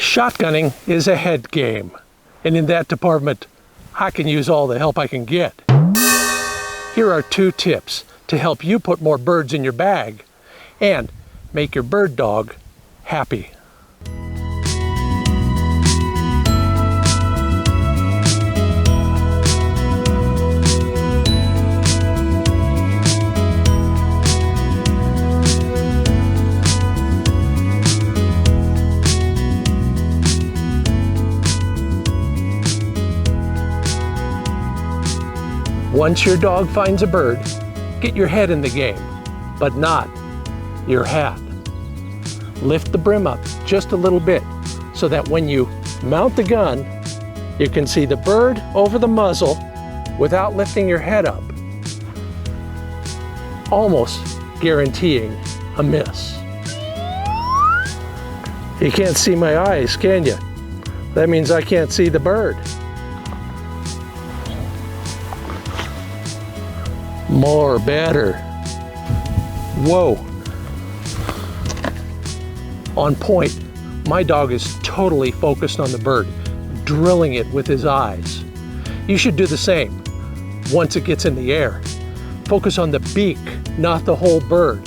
Shotgunning is a head game, and in that department, I can use all the help I can get. Here are 2 tips to help you put more birds in your bag and make your bird dog happy. Once your dog finds a bird, get your head in the game, but not your hat. Lift the brim up just a little bit so that when you mount the gun, you can see the bird over the muzzle without lifting your head up, almost guaranteeing a miss. You can't see my eyes, can you? That means I can't see the bird. More, better. Whoa. On point, my dog is totally focused on the bird, drilling it with his eyes. You should do the same once it gets in the air. Focus on the beak, not the whole bird.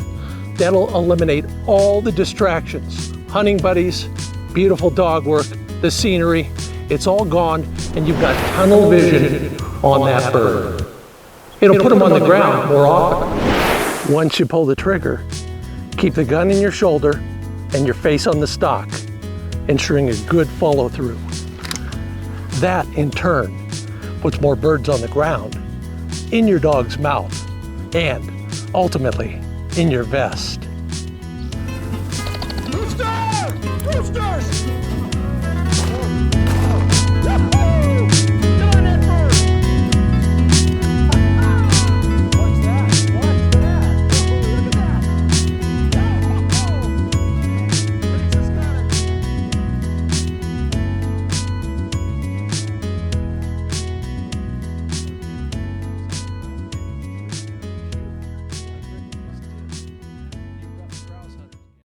That'll eliminate all the distractions. Hunting buddies, beautiful dog work, the scenery, it's all gone and you've got tunnel vision on that bird. It'll put them on the ground more often. Once you pull the trigger, keep the gun in your shoulder and your face on the stock, ensuring a good follow through. That, in turn, puts more birds on the ground, in your dog's mouth, and ultimately in your vest.